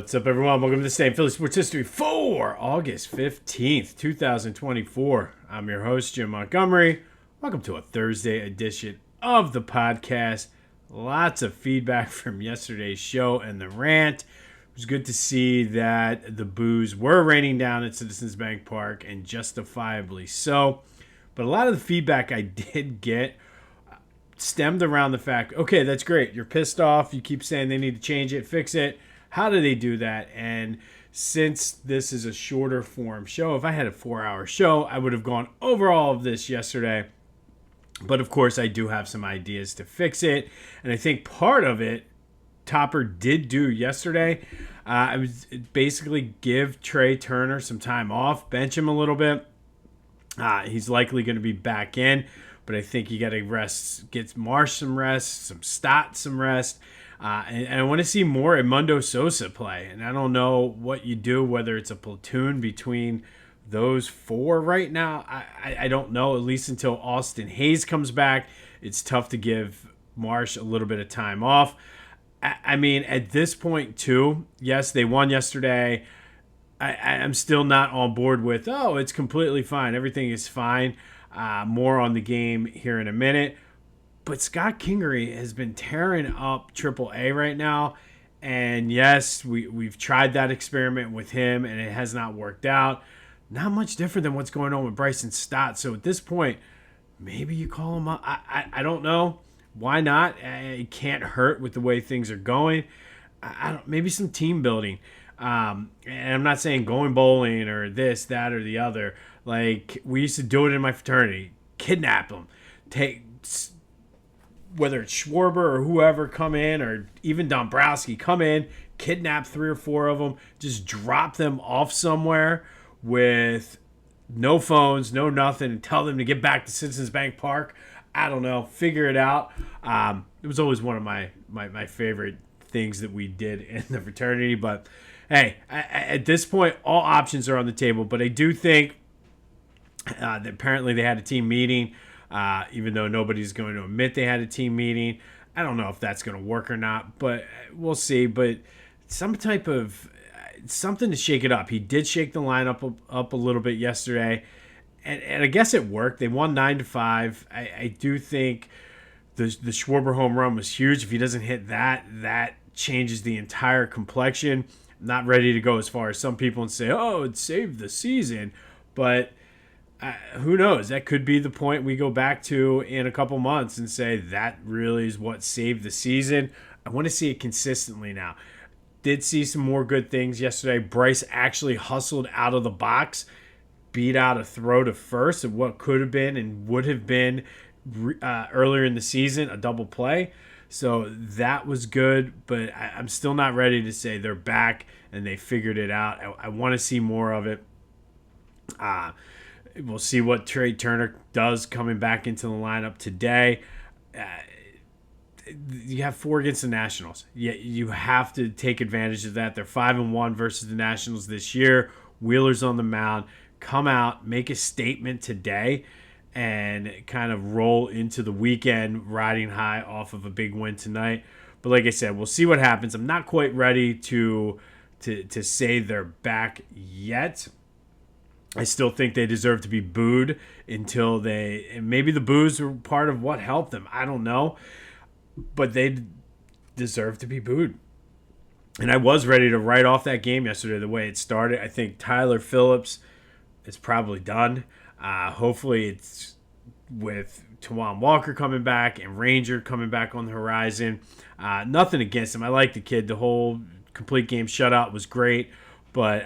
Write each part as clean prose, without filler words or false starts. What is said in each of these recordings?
What's up, everyone? Welcome to the Same Philly Sports History for August 15th, 2024. I'm your host, Jim Montgomery. Welcome to a Thursday edition of the podcast. Lots of feedback from yesterday's show and the rant. It was good to see that the boos were raining down at Citizens Bank Park, and justifiably so. But a lot of the feedback I did get stemmed around the fact, okay, that's great. You're pissed off. You keep saying they need to change it, fix it. How do they do that? And since this is a shorter form show, if I had a 4-hour show, I would have gone over all of this yesterday. But of course, I do have some ideas to fix it. And I think part of it, Topper did do yesterday. I was basically give Trey Turner some time off, bench him a little bit. He's likely going to be back in, but I think you got to rest, get Marsh some rest, some Stott some rest. And I want to see more Edmundo Sosa play. And I don't know what you do, whether it's a platoon between those four right now. I don't know, at least until Austin Hayes comes back. It's tough to give Marsh a little bit of time off. I mean, at this point, too, yes, they won yesterday. I'm still not on board with, it's completely fine. Everything is fine. More on the game here in a minute. But Scott Kingery has been tearing up AAA right now. And yes, we've tried that experiment with him, and it has not worked out. Not much different than what's going on with Bryson Stott. So at this point, maybe you call him up. I don't know. Why not? It can't hurt with the way things are going. Maybe some team building. And I'm not saying going bowling or this, that, or the other. Like, we used to do it in my fraternity. Kidnap them. Whether it's Scwarber or whoever come in, or even Dombrowski, come in, kidnap 3 or 4 of them, just drop them off somewhere with no phones, no nothing, and tell them to get back to Citizens Bank Park. I don't know. Figure it out. It was always one of my favorite things that we did in the fraternity. But, hey, at this point, all options are on the table. But I do think that apparently they had a team meeting. Even though nobody's going to admit they had a team meeting. I don't know if that's going to work or not, but we'll see. But some type of something to shake it up. He did shake the lineup up a little bit yesterday, and I guess it worked. They won 9-5. I do think the Scwarber home run was huge. If he doesn't hit that changes the entire complexion. I'm not ready to go as far as some people and say, it saved the season, but who knows? That could be the point we go back to in a couple months and say that really is what saved the season. I want to see it consistently now. Did see some more good things yesterday. Bryce actually hustled out of the box, beat out a throw to first of what could have been and would have been earlier in the season, a double play. So that was good, but I'm still not ready to say they're back and they figured it out. I want to see more of it. We'll see what Trey Turner does coming back into the lineup today. You have 4 against the Nationals. You have to take advantage of that. They're 5-1 versus the Nationals this year. Wheeler's on the mound. Come out, make a statement today, and kind of roll into the weekend riding high off of a big win tonight. But like I said, we'll see what happens. I'm not quite ready to say they're back yet. I still think they deserve to be booed until and maybe the boos were part of what helped them. I don't know. But they deserve to be booed. And I was ready to write off that game yesterday the way it started. I think Tyler Phillips is probably done. Hopefully it's with Tawan Walker coming back and Ranger coming back on the horizon. Nothing against him. I like the kid. The whole complete game shutout was great. But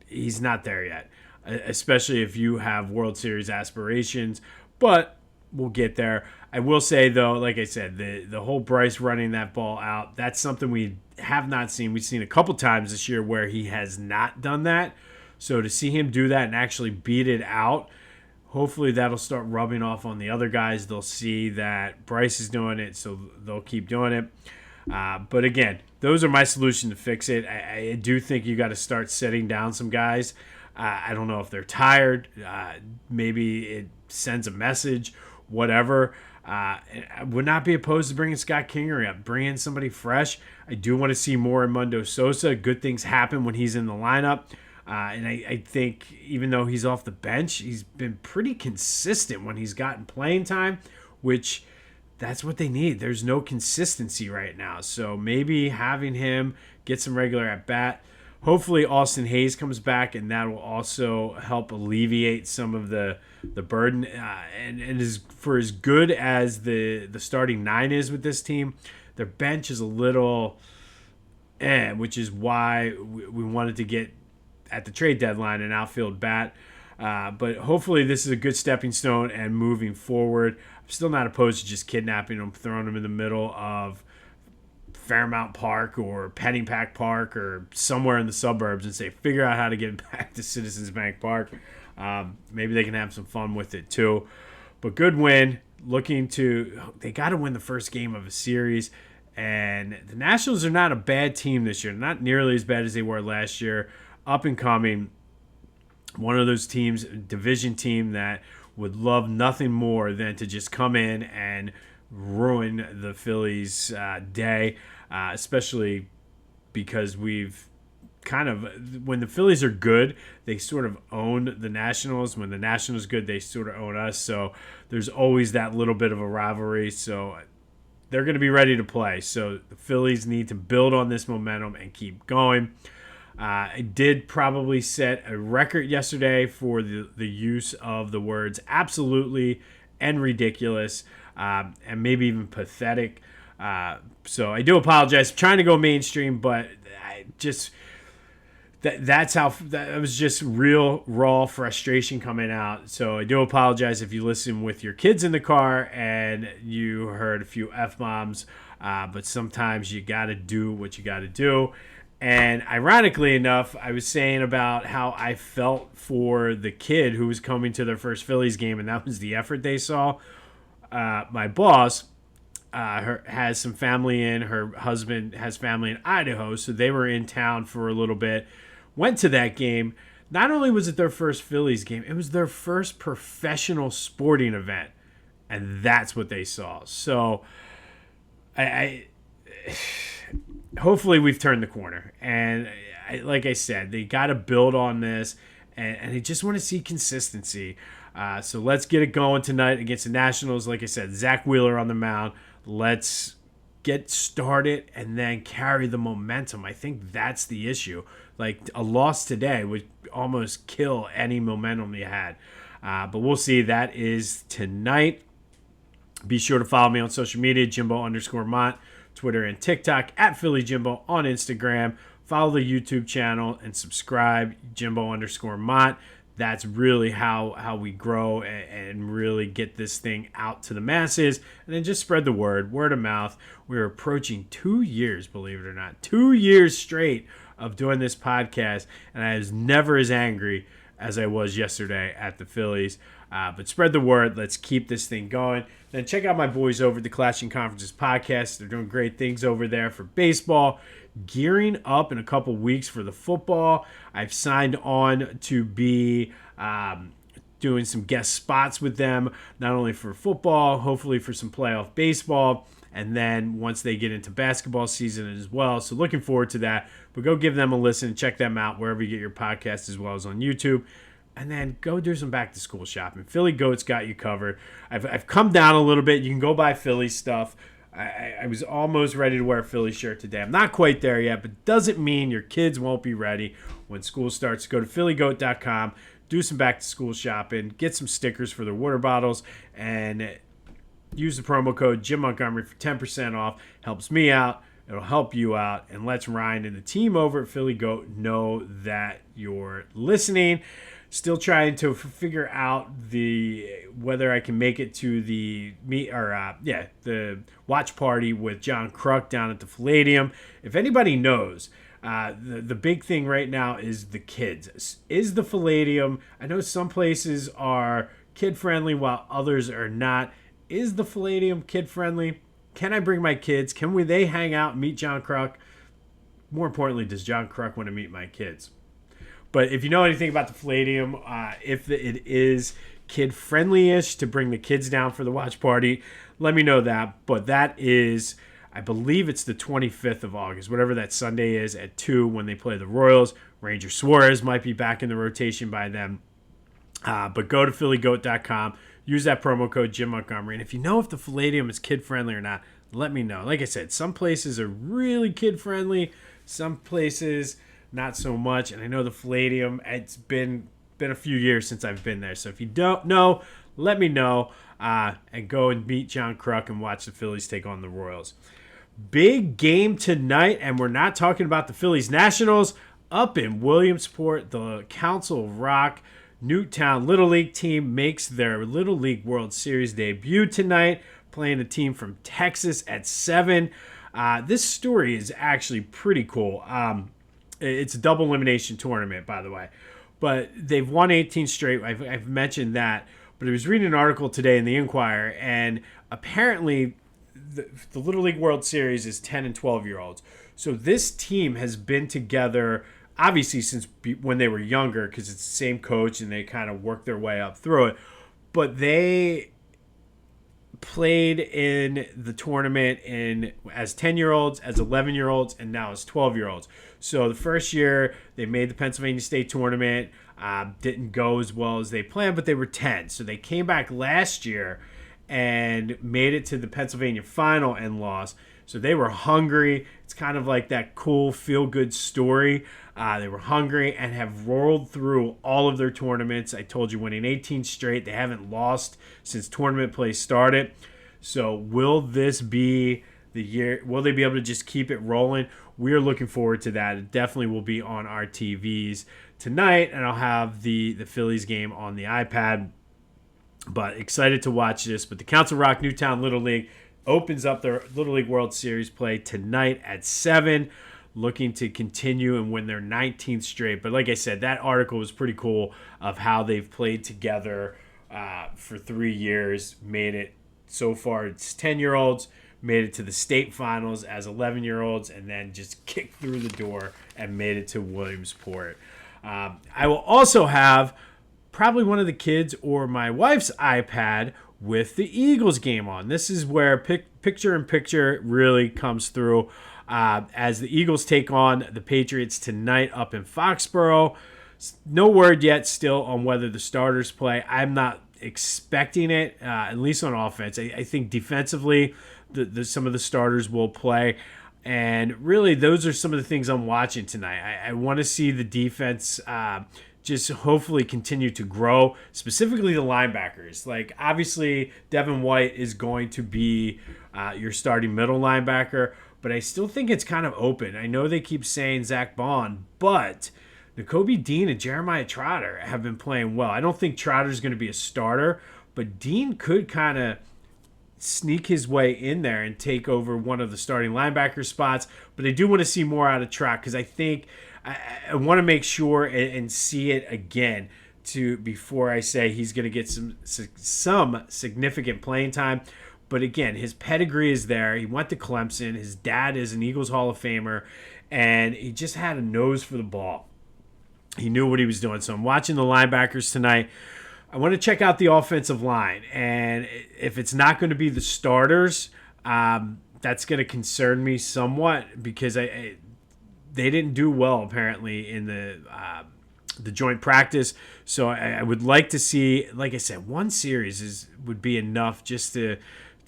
he's not there yet, especially if you have World Series aspirations. But we'll get there. I will say, though, like I said, the whole Bryce running that ball out, that's something we have not seen. We've seen a couple times this year where he has not done that. So to see him do that and actually beat it out, hopefully that'll start rubbing off on the other guys. They'll see that Bryce is doing it, so they'll keep doing it. But again, those are my solution to fix it. I do think you got to start setting down some guys. I don't know if they're tired. Maybe it sends a message, whatever. I would not be opposed to bringing Scott Kingery up, bringing somebody fresh. I do want to see more Edmundo Sosa. Good things happen when he's in the lineup. And I think even though he's off the bench, he's been pretty consistent when he's gotten playing time, which that's what they need. There's no consistency right now. So maybe having him get some regular at-bat. Hopefully Austin Hayes comes back, and that will also help alleviate some of the burden. And for as good as the starting nine is with this team, their bench is a little which is why we wanted to get at the trade deadline an outfield bat. But hopefully this is a good stepping stone and moving forward. I'm still not opposed to just kidnapping them, throwing them in the middle of Fairmount Park or Pennypack Park or somewhere in the suburbs and say, figure out how to get back to Citizens Bank Park. Maybe they can have some fun with it too. But good win. They got to win the first game of a series. And the Nationals are not a bad team this year. Not nearly as bad as they were last year. Up and coming. One of those teams, division team that would love nothing more than to just come in and ruin the Phillies' day, especially because we've kind of, when the Phillies are good, they sort of own the Nationals. When the Nationals are good, they sort of own us. So there's always that little bit of a rivalry. So they're going to be ready to play. So the Phillies need to build on this momentum and keep going. I did probably set a record yesterday for the use of the words absolutely and ridiculous, and maybe even pathetic. So I do apologize for trying to go mainstream, but I just that was just real raw frustration coming out. So I do apologize if you listen with your kids in the car and you heard a few F-bombs, but sometimes you got to do what you got to do. And ironically enough, I was saying about how I felt for the kid who was coming to their first Phillies game, and that was the effort they saw. My boss has some family in. Her husband has family in Idaho, so they were in town for a little bit. Went to that game. Not only was it their first Phillies game, it was their first professional sporting event, and that's what they saw. So hopefully we've turned the corner. And like I said, they got to build on this, and they just want to see consistency. So let's get it going tonight against the Nationals. Like I said, Zach Wheeler on the mound. Let's get started and then carry the momentum. I think that's the issue. Like a loss today would almost kill any momentum you had. But we'll see. That is tonight. Be sure to follow me on social media, Jimbo_Mont, Twitter and TikTok, at Philly Jimbo on Instagram. Follow the YouTube channel and subscribe, Jimbo_Mont. That's really how we grow and really get this thing out to the masses. And then just spread the word of mouth. We're approaching 2 years, believe it or not. 2 years straight of doing this podcast. And I was never as angry as I was yesterday at the Phillies. But spread the word. Let's keep this thing going. Then check out my boys over at the Clashing Conferences podcast. They're doing great things over there for baseball. Gearing up in a couple weeks for the football. I've signed on to be doing some guest spots with them, not only for football, hopefully for some playoff baseball, and then once they get into basketball season as well. So looking forward to that. But go give them a listen. Check them out wherever you get your podcasts as well as on YouTube. And then go do some back-to-school shopping. Philly Goat's got you covered. I've come down a little bit. You can go buy Philly stuff. I was almost ready to wear a Philly shirt today. I'm not quite there yet, but doesn't mean your kids won't be ready when school starts. Go to phillygoat.com, do some back-to-school shopping, get some stickers for their water bottles, and use the promo code Jim Montgomery for 10% off. Helps me out. It'll help you out. And let's Ryan and the team over at Philly Goat know that you're listening. Still trying to figure out whether I can make it to the watch party with John Kruk down at the Palladium. If anybody knows, the big thing right now is the kids. Is the Palladium? I know some places are kid friendly while others are not. Is the Palladium kid friendly? Can I bring my kids? They hang out and meet John Kruk? More importantly, does John Kruk want to meet my kids? But if you know anything about the Palladium, if it is kid-friendly-ish to bring the kids down for the watch party, let me know that. But that is, I believe it's the 25th of August, whatever that Sunday is at 2 when they play the Royals. Ranger Suarez might be back in the rotation by then. But go to phillygoat.com. Use that promo code Jim Montgomery. And if you know if the Palladium is kid-friendly or not, let me know. Like I said, some places are really kid-friendly. Some places not so much. And I know the Palladium, it's been a few years since I've been there. So if you don't know, let me know. And go and meet John Kruk and watch the Phillies take on the Royals. Big game tonight, and we're not talking about the Phillies Nationals. Up in Williamsport, the Council Rock Newtown Little League team makes their Little League World Series debut tonight, playing a team from Texas at 7. This story is actually pretty cool. It's a double elimination tournament, by the way. But they've won 18 straight. I've mentioned that. But I was reading an article today in the Inquirer, and apparently the Little League World Series is 10 and 12-year-olds. So this team has been together obviously since when they were younger, because it's the same coach and they kind of work their way up through it. But they played in the tournament as 10-year-olds, as 11-year-olds, and now as 12-year-olds. So the first year they made the Pennsylvania State tournament, didn't go as well as they planned, but they were 10. So they came back last year and made it to the Pennsylvania final and lost. So they were hungry. It's kind of like that cool feel-good story. They were hungry and have rolled through all of their tournaments. I told you, winning 18 straight. They haven't lost since tournament play started. So will this be the year? Will they be able to just keep it rolling? We're looking forward to that. It definitely will be on our TVs tonight, and I'll have the Phillies game on the iPad. But excited to watch this. But the Council Rock Newtown Little League opens up their Little League World Series play tonight at 7, looking to continue and win their 19th straight. But like I said, that article was pretty cool of how they've played together for 3 years, made it so far. It's 10-year-olds, made it to the state finals as 11-year-olds, and then just kicked through the door and made it to Williamsport. I will also have probably one of the kids or my wife's iPad with the Eagles game on. This is where picture-in-picture really comes through as the Eagles take on the Patriots tonight up in Foxborough. No word yet still on whether the starters play. I'm not expecting it, at least on offense. I think defensively some of the starters will play. And really, those are some of the things I'm watching tonight. I want to see the defense just hopefully continue to grow, specifically the linebackers. Like, obviously, Devin White is going to be your starting middle linebacker, but I still think it's kind of open. I know they keep saying Zach Bond, but Nakobe Dean and Jeremiah Trotter have been playing well. I don't think Trotter's going to be a starter, but Dean could kind of sneak his way in there and take over one of the starting linebacker spots. But I do want to see more out of Trot, because I think I want to make sure and see it again before I say he's going to get some significant playing time. But again, his pedigree is there. He went to Clemson. His dad is an Eagles Hall of Famer, and he just had a nose for the ball. He knew what he was doing. So I'm watching the linebackers tonight. I want to check out the offensive line, and if it's not going to be the starters, that's going to concern me somewhat, because they didn't do well apparently in the joint practice. So I would like to see, like I said, one series would be enough just to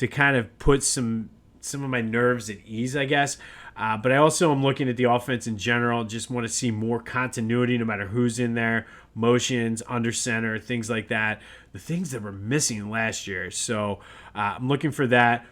kind of put some of my nerves at ease, I guess. But I also am looking at the offense in general. Just want to see more continuity no matter who's in there, motions, under center, things like that. The things that were missing last year. So I'm looking for that.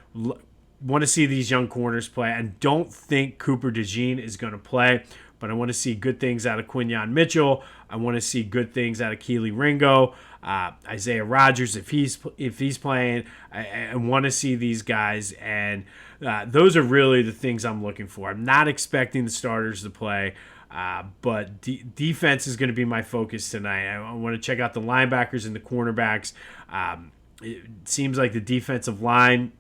Want to see these young corners play. I don't think Cooper DeJean is going to play, but I want to see good things out of Quinyon Mitchell. I want to see good things out of Keely Ringo, Isaiah Rodgers if he's playing. I want to see these guys, and those are really the things I'm looking for. I'm not expecting the starters to play, but defense is going to be my focus tonight. I want to check out the linebackers and the cornerbacks. It seems like the defensive line,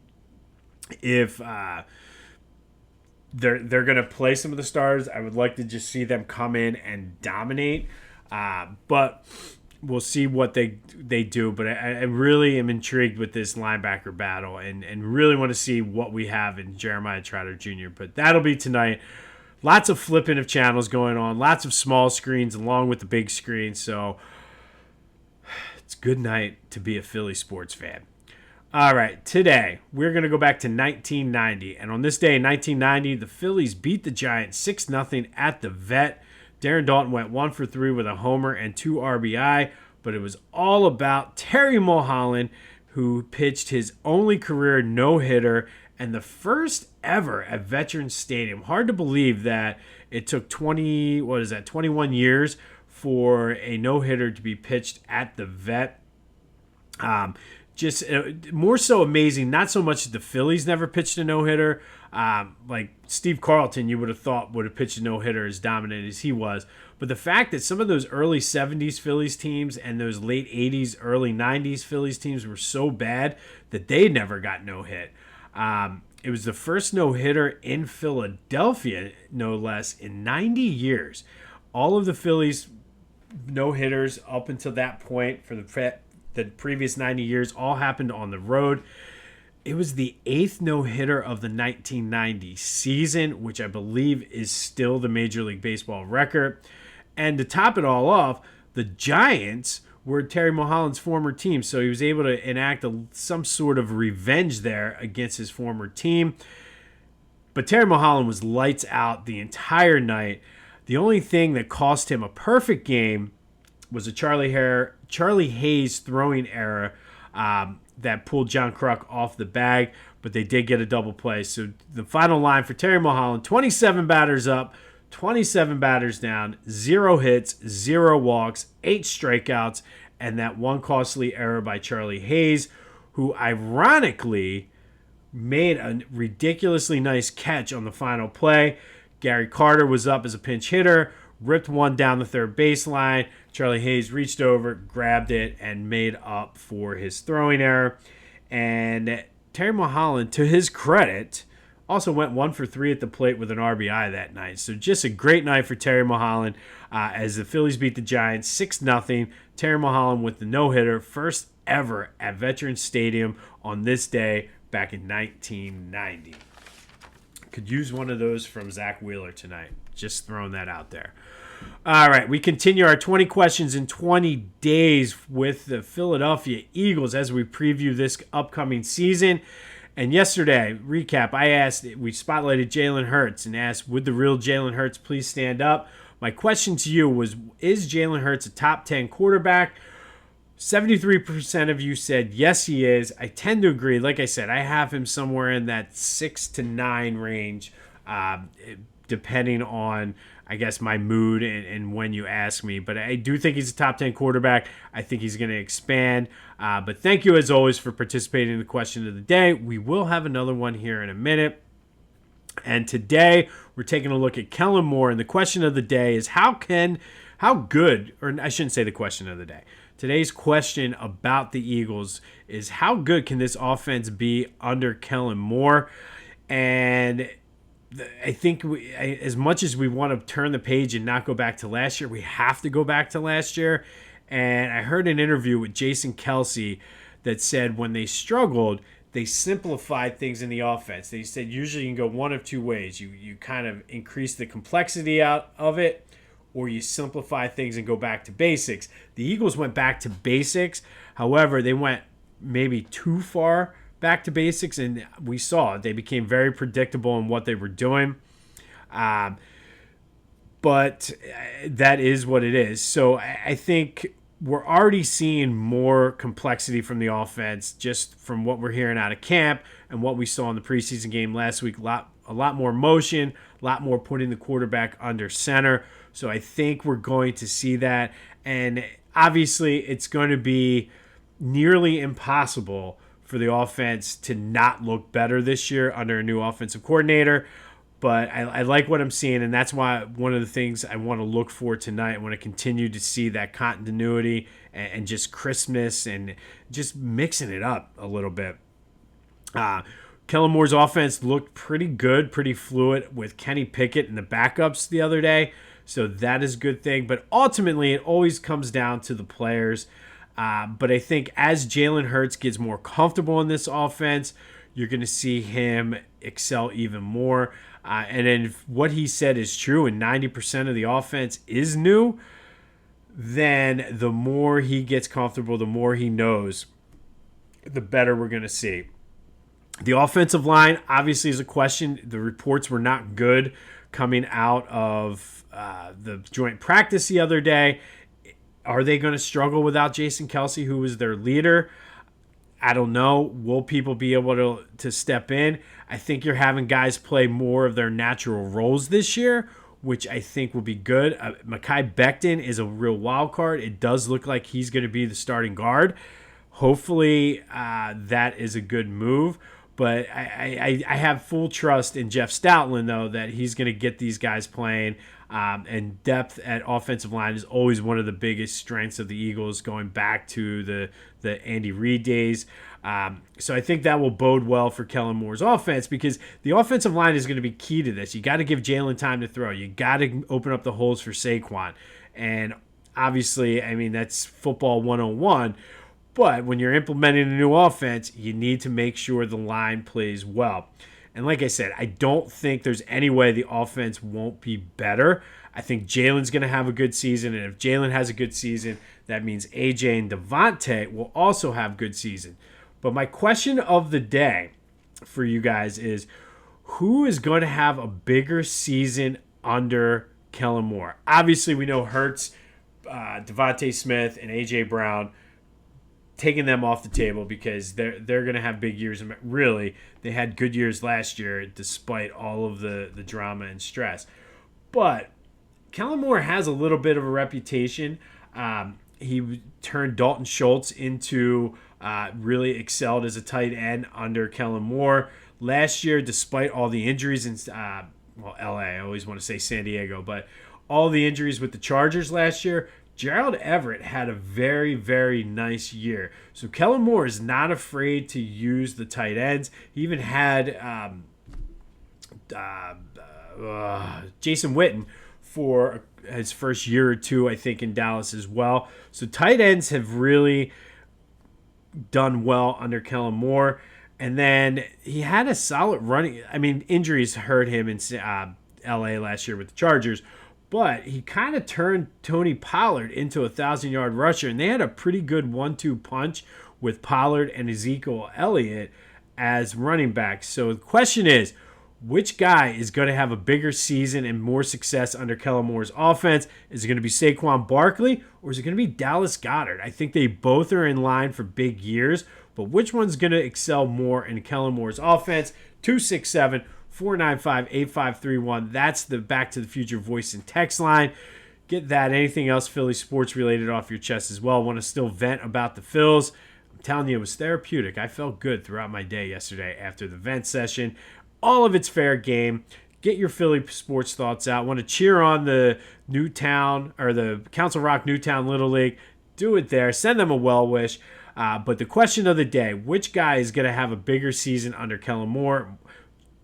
if they're going to play some of the stars, I would like to just see them come in and dominate. But we'll see what they do. But I really am intrigued with this linebacker battle and really want to see what we have in Jeremiah Trotter Jr. But that'll be tonight. Lots of flipping of channels going on. Lots of small screens along with the big screen. So it's a good night to be a Philly sports fan. All right, today we're going to go back to 1990. And on this day in 1990, the Phillies beat the Giants 6-0 at the Vet. Darren Dalton went 1 for 3 with a homer and 2 RBI. But it was all about Terry Mulholland, who pitched his only career no-hitter and the first ever at Veterans Stadium. Hard to believe that it took 21 years for a no-hitter to be pitched at the Vet. Just more so amazing, not so much that the Phillies never pitched a no-hitter. Like Steve Carlton, you would have thought would have pitched a no-hitter as dominant as he was. But the fact that some of those early 70s Phillies teams and those late 80s, early 90s Phillies teams were so bad that they never got no-hit. It was the first no-hitter in Philadelphia, no less, in 90 years. All of the Phillies no-hitters up until that point for the previous 90 years all happened on the road. It was the 8th no-hitter of the 1990 season, which I believe is still the Major League Baseball record. And to top it all off, the Giants were Terry Mulholland's former team, so he was able to enact some sort of revenge there against his former team. But Terry Mulholland was lights out the entire night. The only thing that cost him a perfect game was a Charlie Hayes throwing error that pulled John Kruk off the bag, but they did get a double play. So the final line for Terry Mulholland, 27 batters up, 27 batters down, 0 hits, 0 walks, 8 strikeouts, and that one costly error by Charlie Hayes, who ironically made a ridiculously nice catch on the final play. Gary Carter was up as a pinch hitter, ripped one down the third baseline. Charlie Hayes reached over, grabbed it, and made up for his throwing error. And Terry Mulholland, to his credit, also went 1 for 3 at the plate with an RBI that night. So just a great night for Terry Mulholland as the Phillies beat the Giants 6-0. Terry Mulholland with the no-hitter, first ever at Veterans Stadium on this day back in 1990. Could use one of those from Zach Wheeler tonight. Just throwing that out there. All right, we continue our 20 questions in 20 days with the Philadelphia Eagles as we preview this upcoming season. And yesterday, recap, we spotlighted Jalen Hurts and asked, would the real Jalen Hurts please stand up? My question to you was, is Jalen Hurts a top 10 quarterback? 73% of you said yes, he is. I tend to agree. Like I said, I have him somewhere in that 6 to 9 range, depending on, I guess, my mood and when you ask me. But I do think he's a top 10 quarterback. I think he's going to expand. But thank you, as always, for participating in the question of the day. We will have another one here in a minute. And today, we're taking a look at Kellen Moore. And the question of the day is, how good, or I shouldn't say the question of the day. Today's question about the Eagles is, how good can this offense be under Kellen Moore? And I think as much as we want to turn the page and not go back to last year, we have to go back to last year. And I heard an interview with Jason Kelsey that said when they struggled, they simplified things in the offense. They said usually you can go one of two ways. You kind of increase the complexity out of it, or you simplify things and go back to basics. The Eagles went back to basics. However, they went maybe too far back to basics, and we saw it. They became very predictable in what they were doing. But that is what it is. So I think we're already seeing more complexity from the offense just from what we're hearing out of camp and what we saw in the preseason game last week. A lot more motion, a lot more putting the quarterback under center. So I think we're going to see that. And obviously it's going to be nearly impossible for the offense to not look better this year under a new offensive coordinator. But I like what I'm seeing, and that's why one of the things I want to look for tonight, I want to continue to see that continuity and just crispness and just mixing it up a little bit. Kellen Moore's offense looked pretty good, pretty fluid with Kenny Pickett and the backups the other day. So that is a good thing. But ultimately, it always comes down to the players. But I think as Jalen Hurts gets more comfortable in this offense, you're going to see him excel even more. And then if what he said is true and 90% of the offense is new, then the more he gets comfortable, the more he knows, the better we're going to see. The offensive line obviously is a question. The reports were not good coming out of the joint practice the other day. Are they going to struggle without Jason Kelce, who was their leader? I don't know. Will people be able to step in? I think you're having guys play more of their natural roles this year, which I think will be good. Mekhi Becton is a real wild card. It does look like he's going to be the starting guard. Hopefully that is a good move. But I have full trust in Jeff Stoutland, though, that he's going to get these guys playing. And depth at offensive line is always one of the biggest strengths of the Eagles, going back to the Andy Reid days. So I think that will bode well for Kellen Moore's offense, because the offensive line is going to be key to this. You got to give Jalen time to throw. You got to open up the holes for Saquon. And obviously, I mean, that's football 101. But when you're implementing a new offense, you need to make sure the line plays well. And like I said, I don't think there's any way the offense won't be better. I think Jalen's going to have a good season. And if Jalen has a good season, that means AJ and Devontae will also have good season. But my question of the day for you guys is, who is going to have a bigger season under Kellen Moore? Obviously, we know Hurts, Devontae Smith, and AJ Brown, taking them off the table because they're going to have big years. Really, they had good years last year despite all of the drama and stress. But Kellen Moore has a little bit of a reputation. He turned Dalton Schultz into really excelled as a tight end under Kellen Moore. Last year, despite all the injuries in LA, I always want to say San Diego, but all the injuries with the Chargers last year, Gerald Everett had a very, very nice year. So Kellen Moore is not afraid to use the tight ends. He even had Jason Witten for his first year or two, I think, in Dallas as well. So tight ends have really done well under Kellen Moore. And then he had a solid running. I mean, injuries hurt him in LA last year with the Chargers. But he kind of turned Tony Pollard into a 1,000-yard rusher. And they had a pretty good 1-2 punch with Pollard and Ezekiel Elliott as running backs. So the question is, which guy is going to have a bigger season and more success under Kellen Moore's offense? Is it going to be Saquon Barkley, or is it going to be Dallas Goedert? I think they both are in line for big years. But which one's going to excel more in Kellen Moore's offense? 267-495-8531. That's the Back to the Future voice and text line. Get that. Anything else Philly sports related off your chest as well. Want to still vent about the Phils? I'm telling you, it was therapeutic. I felt good throughout my day yesterday after the vent session. All of it's fair game. Get your Philly sports thoughts out. Want to cheer on the Newtown or the Council Rock Newtown Little League? Do it there. Send them a well wish. But the question of the day, which guy is going to have a bigger season under Kellen Moore?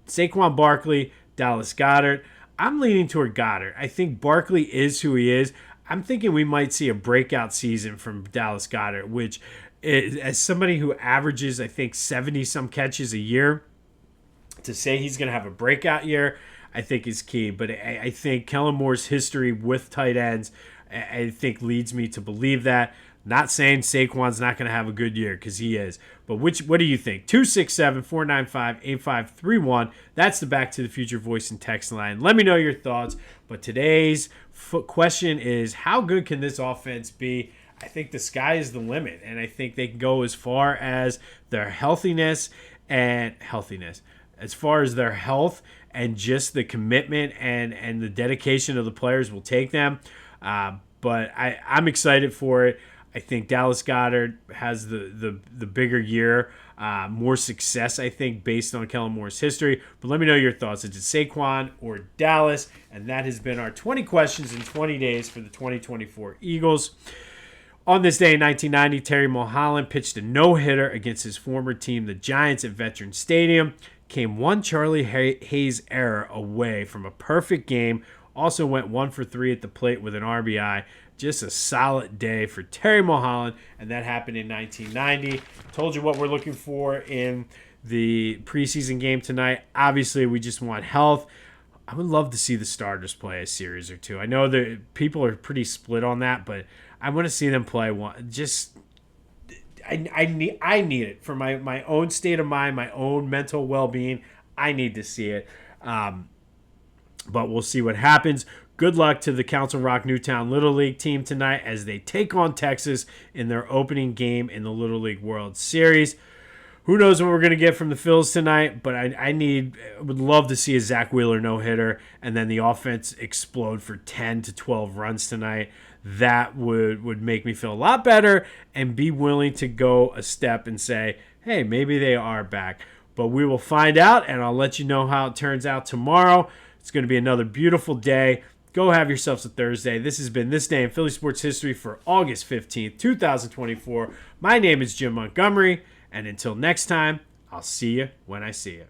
Saquon Barkley, Dallas Goedert. I'm leaning toward Goddard. I think Barkley is who he is. I'm thinking we might see a breakout season from Dallas Goedert, which is, as somebody who averages, I think, 70-some catches a year, to say he's going to have a breakout year, I think is key. But I think Kellen Moore's history with tight ends, I think, leads me to believe that. Not saying Saquon's not going to have a good year, because he is. But what do you think? 267-495-8531. That's the Back to the Future voice and text line. Let me know your thoughts. But today's question is, how good can this offense be? I think the sky is the limit, and I think they can go as far as their healthiness. As far as their health and just the commitment and the dedication of the players will take them. But I'm excited for it. I think Dallas Goedert has the bigger year, more success, I think, based on Kellen Moore's history. But let me know your thoughts. Is it Saquon or Dallas? And that has been our 20 questions in 20 days for the 2024 Eagles. On this day in 1990, Terry Mulholland pitched a no-hitter against his former team, the Giants, at Veterans Stadium. Came one Charlie Hayes error away from a perfect game. Also went 1 for 3 at the plate with an RBI. Just a solid day for Terry Mulholland, and that happened in 1990. Told you what we're looking for in the preseason game tonight. Obviously, we just want health. I would love to see the starters play a series or two. I know that people are pretty split on that, but I want to see them play one. Just I need it for my own state of mind, my own mental well-being. I need to see it. But we'll see what happens. Good luck to the Council Rock Newtown Little League team tonight as they take on Texas in their opening game in the Little League World Series. Who knows what we're going to get from the Phillies tonight, but I would love to see a Zach Wheeler no-hitter and then the offense explode for 10 to 12 runs tonight. That would make me feel a lot better and be willing to go a step and say, hey, maybe they are back. But we will find out, and I'll let you know how it turns out tomorrow. It's going to be another beautiful day. Go have yourselves a Thursday. This has been This Day in Philly Sports History for August 15th, 2024. My name is Jim Montgomery, and until next time, I'll see you when I see you.